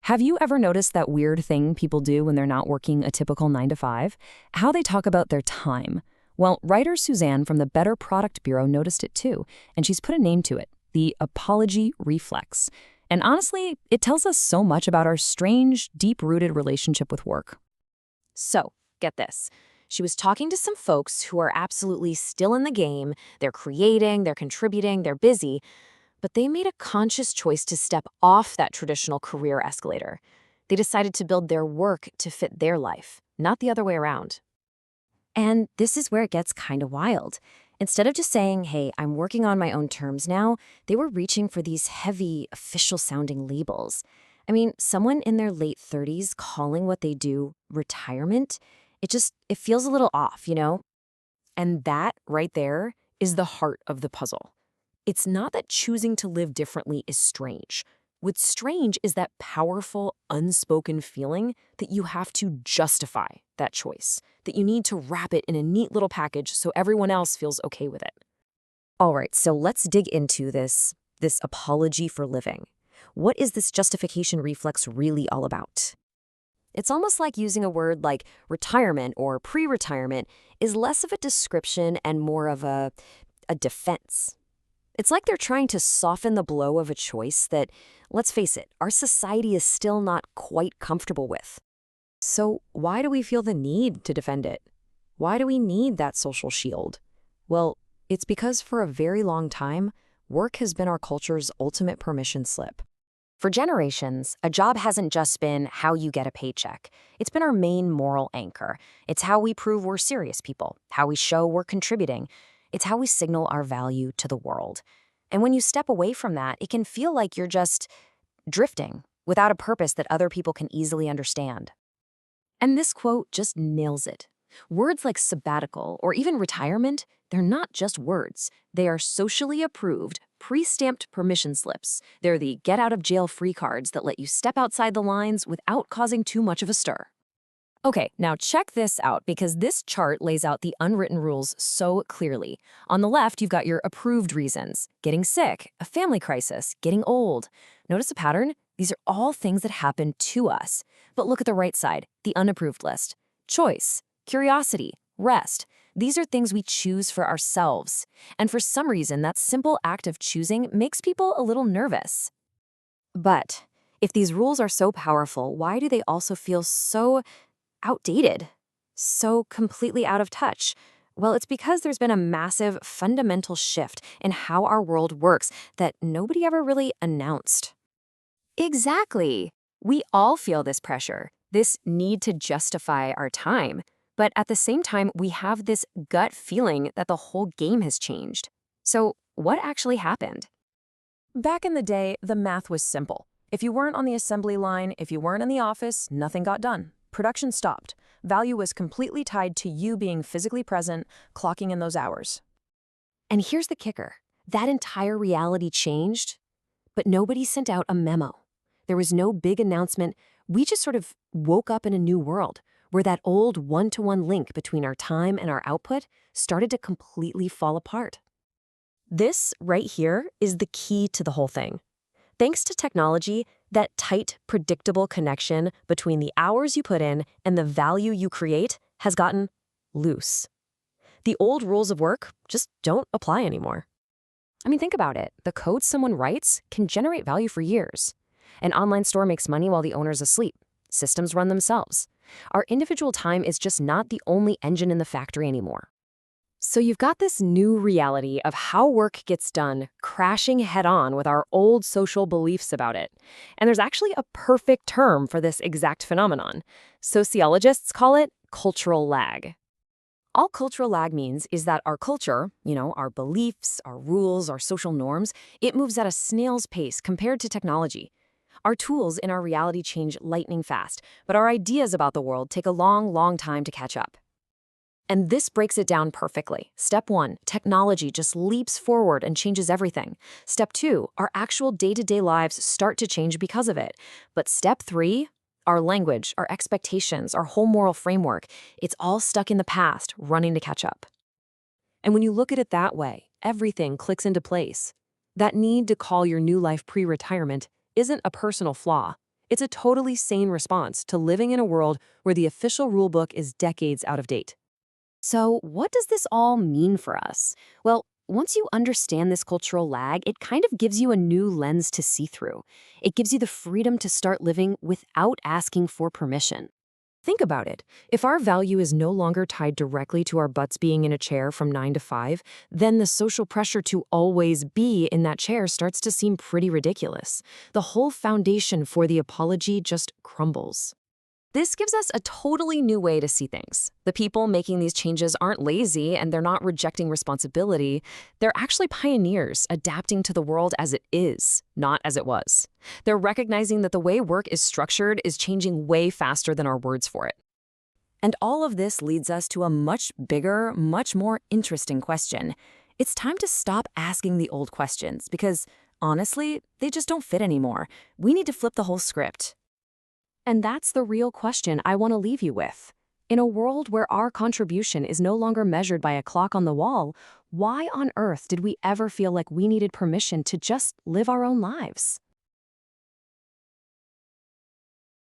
Have you ever noticed that weird thing people do when they're not working a typical 9 to 5? How they talk about their time. Well, writer Suzanne from the Better Product Bureau noticed it too, and she's put a name to it, the apology reflex. And honestly, it tells us so much about our strange, deep-rooted relationship with work. So, get this. She was talking to some folks who are absolutely still in the game. They're creating, they're contributing, they're busy, but they made a conscious choice to step off that traditional career escalator. They decided to build their work to fit their life, not the other way around. And this is where it gets kind of wild. Instead of just saying, hey, I'm working on my own terms now, they were reaching for these heavy, official-sounding labels. I mean, someone in their late 30s calling what they do retirement, it feels a little off, you know? And that, right there, is the heart of the puzzle. It's not that choosing to live differently is strange. What's strange is that powerful, unspoken feeling that you have to justify that choice, that you need to wrap it in a neat little package so everyone else feels okay with it. All right, so let's dig into this apology for living. What is this justification reflex really all about? It's almost like using a word like retirement or pre-retirement is less of a description and more of a defense. It's like they're trying to soften the blow of a choice that, let's face it, our society is still not quite comfortable with. So why do we feel the need to defend it? Why do we need that social shield? Well, it's because for a very long time, work has been our culture's ultimate permission slip. For generations, a job hasn't just been how you get a paycheck. It's been our main moral anchor. It's how we prove we're serious people, how we show we're contributing. It's how we signal our value to the world. And when you step away from that, it can feel like you're just drifting without a purpose that other people can easily understand. And this quote just nails it. Words like sabbatical or even retirement, they're not just words. They are socially approved, pre-stamped permission slips. They're the get-out-of-jail-free cards that let you step outside the lines without causing too much of a stir. Okay, now check this out because this chart lays out the unwritten rules so clearly. On the left, you've got your approved reasons: getting sick, a family crisis, getting old. Notice a pattern? These are all things that happen to us. But look at the right side, the unapproved list. Choice, curiosity, rest. These are things we choose for ourselves. And for some reason, that simple act of choosing makes people a little nervous. But if these rules are so powerful, why do they also feel so outdated, so completely out of touch? Well, it's because there's been a massive fundamental shift in how our world works that nobody ever really announced. Exactly. We all feel this pressure, this need to justify our time. But at the same time, we have this gut feeling that the whole game has changed. So what actually happened? Back in the day, the math was simple. If you weren't on the assembly line, if you weren't in the office, nothing got done. Production stopped. Value was completely tied to you being physically present, clocking in those hours. And here's the kicker. That entire reality changed, but nobody sent out a memo. There was no big announcement. We just sort of woke up in a new world where that old one-to-one link between our time and our output started to completely fall apart. This right here is the key to the whole thing. Thanks to technology, that tight, predictable connection between the hours you put in and the value you create has gotten loose. The old rules of work just don't apply anymore. I mean, think about it. The code someone writes can generate value for years. An online store makes money while the owner's asleep. Systems run themselves. Our individual time is just not the only engine in the factory anymore. So you've got this new reality of how work gets done crashing head-on with our old social beliefs about it. And there's actually a perfect term for this exact phenomenon. Sociologists call it cultural lag. All cultural lag means is that our culture, our beliefs, our rules, our social norms, it moves at a snail's pace compared to technology. Our tools in our reality change lightning fast, but our ideas about the world take a long, long time to catch up. And this breaks it down perfectly. Step 1, technology just leaps forward and changes everything. Step 2, our actual day-to-day lives start to change because of it. But step 3, our language, our expectations, our whole moral framework, it's all stuck in the past, running to catch up. And when you look at it that way, everything clicks into place. That need to call your new life pre-retirement isn't a personal flaw. It's a totally sane response to living in a world where the official rulebook is decades out of date. So, what does this all mean for us? Well, once you understand this cultural lag, it kind of gives you a new lens to see through. It gives you the freedom to start living without asking for permission. Think about it. If our value is no longer tied directly to our butts being in a chair from 9 to 5, then the social pressure to always be in that chair starts to seem pretty ridiculous. The whole foundation for the apology just crumbles. This gives us a totally new way to see things. The people making these changes aren't lazy and they're not rejecting responsibility. They're actually pioneers, adapting to the world as it is, not as it was. They're recognizing that the way work is structured is changing way faster than our words for it. And all of this leads us to a much bigger, much more interesting question. It's time to stop asking the old questions because, honestly, they just don't fit anymore. We need to flip the whole script. And that's the real question I want to leave you with. In a world where our contribution is no longer measured by a clock on the wall, why on earth did we ever feel like we needed permission to just live our own lives?